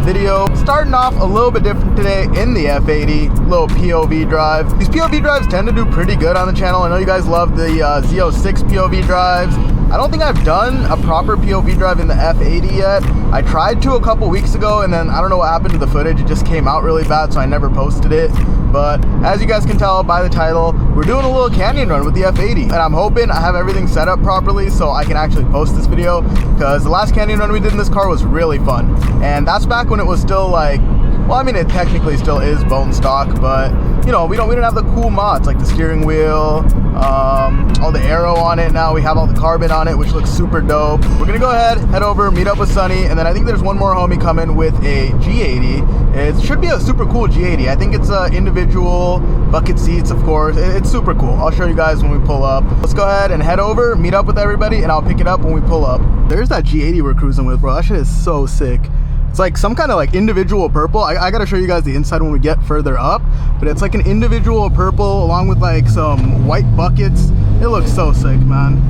video. Starting off a little bit different today in the F80, little POV drive. These POV drives tend to do pretty good on the channel. I know you guys love the Z06 POV drives. I don't think I've done a proper POV drive in the F80 yet. I tried to a couple weeks ago, and then I don't know what happened to the footage. It just came out really bad, so I never posted it. But as you guys can tell by the title, we're doing a little canyon run with the F80, and I'm hoping I have everything set up properly so I can actually post this video, because the last canyon run we did in this car was really fun. And that's back when it was still like, well, I mean, it technically still is bone stock, but you know, we don't have the cool mods like the steering wheel, all the aero on it. Now we have all the carbon on it, which looks super dope. We're gonna go ahead, head over, meet up with Sunny, and then I think there's one more homie coming with a G80. It should be a super cool G80. I think it's individual bucket seats, of course. It's super cool. I'll show you guys when we pull up. Let's go ahead and head over, meet up with everybody, and I'll pick it up when we pull up. There's that G80 we're cruising with, bro. That shit is so sick. It's like some kind of like individual purple. I gotta show you guys the inside when we get further up, but it's like an individual purple along with like some white buckets. It looks so sick, man.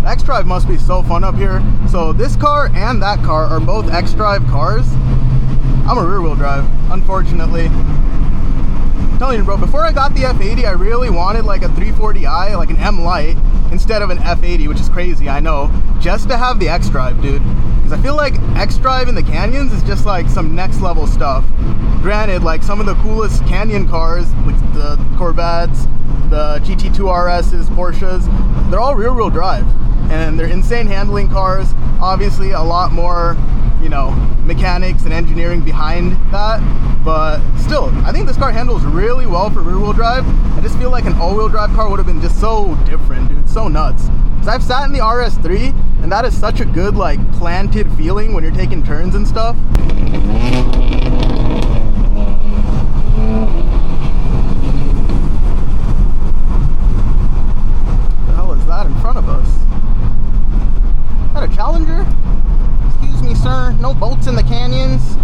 X-Drive must be so fun up here. So this car and that car are both X-Drive cars. I'm a rear wheel drive, unfortunately. I'm telling you, bro, before I got the F80, I really wanted like a 340i, like an M Light, instead of an F80, which is crazy, I know, just to have the X-Drive, dude. Because I feel like X-Drive in the canyons is just like some next level stuff. Granted, like some of the coolest canyon cars, like the Corvettes, the GT2 RSs, Porsches, they're all rear wheel drive. And they're insane handling cars. Obviously a lot more, you know, mechanics and engineering behind that, but still, I think this car handles really well for rear wheel drive. I just feel like an all-wheel drive car would have been just so different, dude, so nuts. Because I've sat in the RS3, and that is such a good, like, planted feeling when you're taking turns and stuff. What the hell is that in front of us? Is that a Challenger? Excuse me, sir. No boats in the canyons?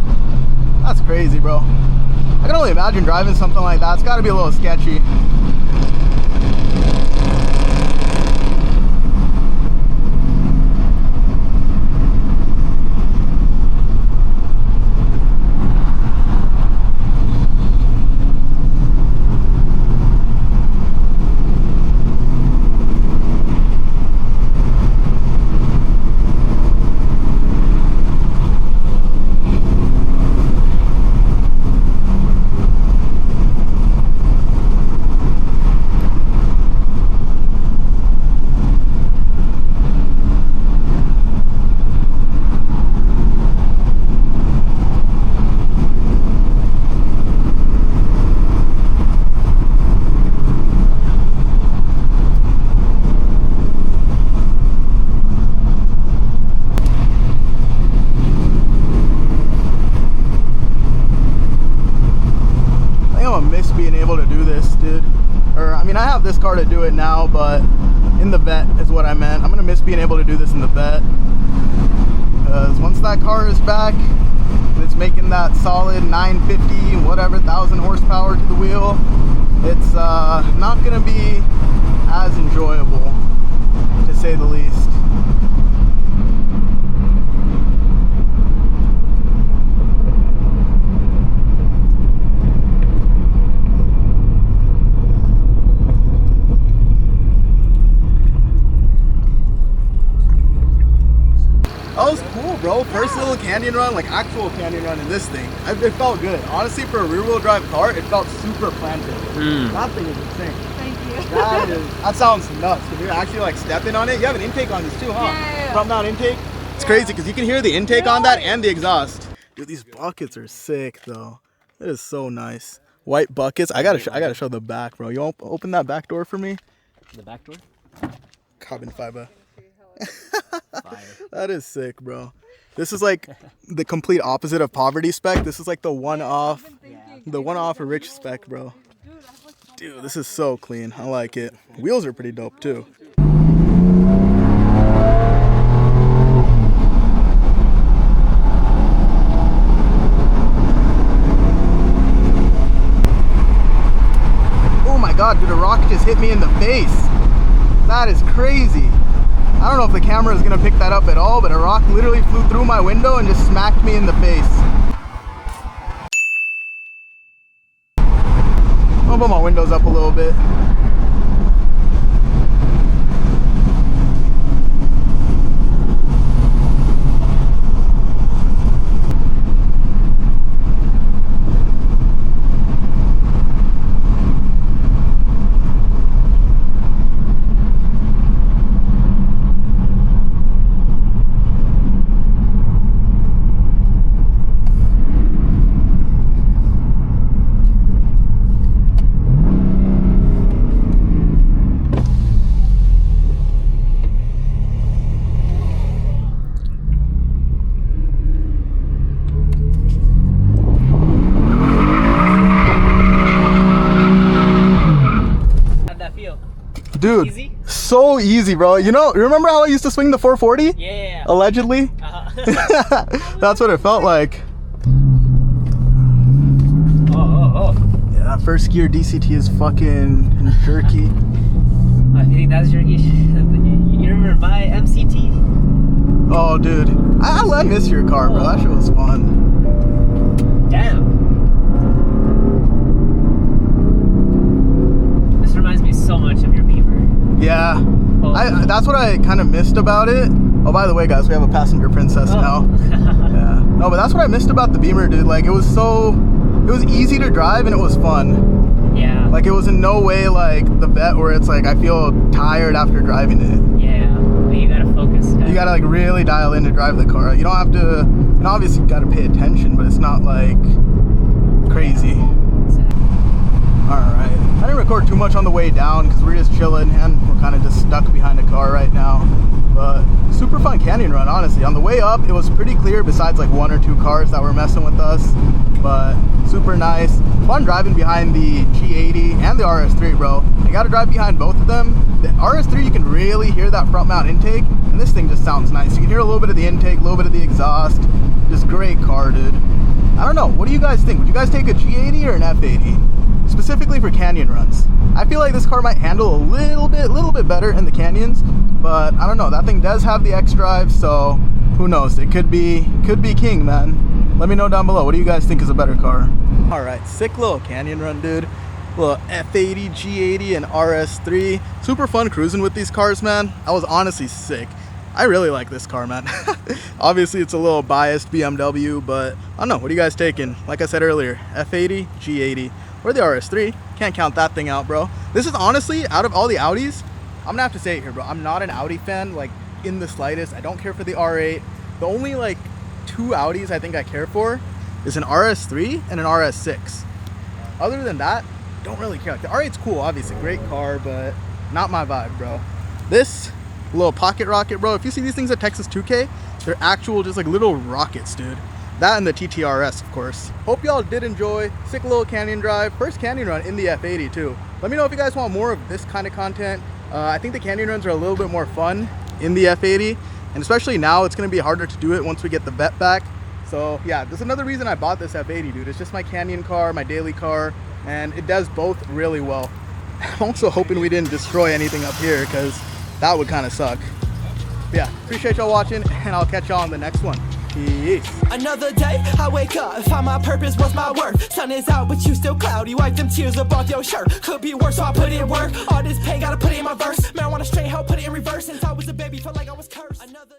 That's crazy, bro. I can only imagine driving something like that. It's got to be a little sketchy. Being able to do this, dude. Or I mean, I have this car to do it now, but in the vet is what I meant. I'm gonna miss being able to do this in the vet, because once that car is back and it's making that solid 950 whatever 1,000 horsepower to the wheel, it's not gonna be as enjoyable, to say the least. That was cool, bro. First little canyon run, like actual canyon run in this thing. It felt good. Honestly, for a rear wheel drive car, it felt super planted. That thing is insane. Thank you. That sounds nuts. Because you're actually like stepping on it. You have an intake on this too, huh? Yeah. Front mount intake. It's crazy because you can hear the intake on that and the exhaust. Dude, these buckets are sick though. It is so nice. White buckets. I gotta show the back, bro. You open that back door for me? The back door? Carbon fiber. That is sick, bro. This is like the complete opposite of poverty spec. This is like the one-off rich spec, bro. Dude, this is so clean. I like it. Wheels are pretty dope too. Oh my god, dude, a rock just hit me in the face. That is crazy. I don't know if the camera is gonna pick that up at all, but a rock literally flew through my window and just smacked me in the face. I'll put my windows up a little bit. Dude, easy? So easy, bro. You know, remember how I used to swing the 440? Yeah. Allegedly? That's what it felt like. Oh. Yeah, that first gear DCT is fucking jerky. I think that's jerky. You remember my MCT? Oh, dude. I miss your car, bro. That shit was fun. Damn. This reminds me so much of your Beamer. Yeah, that's what I kind of missed about it. Oh, by the way, guys, we have a passenger princess now. Yeah. No, but that's what I missed about the Beamer, dude. Like, it was easy to drive and it was fun. Yeah. Like, it was in no way like the Vet where it's like I feel tired after driving it. Yeah, but you gotta focus. You gotta like really dial in to drive the car. You don't have to, and obviously you gotta pay attention, but it's not like crazy. Alright, I didn't record too much on the way down because we're just chilling and we're kind of just stuck behind a car right now. But super fun canyon run, honestly. On the way up, it was pretty clear besides like 1 or 2 cars that were messing with us. But super nice. Fun driving behind the G80 and the RS3, bro. You gotta drive behind both of them. The RS3, you can really hear that front mount intake, and this thing just sounds nice. You can hear a little bit of the intake, a little bit of the exhaust. Just great car, dude. I don't know, what do you guys think? Would you guys take a G80 or an F80? Specifically for canyon runs. I feel like this car might handle a little bit better in the canyons, but I don't know, that thing does have the X-Drive, so who knows, it could be king, man. Let me know down below, what do you guys think is a better car? All right, sick little canyon run, dude. Little F80, G80, and RS3. Super fun cruising with these cars, man. I was honestly sick. I really like this car, man. Obviously, it's a little biased BMW, but I don't know, what are you guys taking? Like I said earlier, F80, G80. Or the RS3, can't count that thing out, bro. This is honestly, out of all the Audis, I'm gonna have to say it here, bro. I'm not an Audi fan, like, in the slightest. I don't care for the R8. The only, like, 2 Audis I think I care for is an RS3 and an RS6. Other than that, don't really care. Like, the R8's cool, obviously, great car, but not my vibe, bro. This little pocket rocket, bro. If you see these things at Texas 2K, they're actual, just like little rockets, dude. That and the TTRS, of course. Hope y'all did enjoy. Sick little canyon drive. First canyon run in the F80 too. Let me know if you guys want more of this kind of content. I think the canyon runs are a little bit more fun in the F80. And especially now, it's gonna be harder to do it once we get the Vet back. So yeah, there's another reason I bought this F80, dude. It's just my canyon car, my daily car, and it does both really well. I'm also hoping we didn't destroy anything up here because that would kind of suck. But yeah, appreciate y'all watching, and I'll catch y'all on the next one. Peace. Another day, I wake up, find my purpose, what's my worth? Sun is out, but you still cloudy. Wipe them tears up off your shirt. Could be worse, so I put in work. All this pain, gotta put it in my verse. Marijuana straight, hell, put it in reverse. Since I was a baby, felt like I was cursed. Another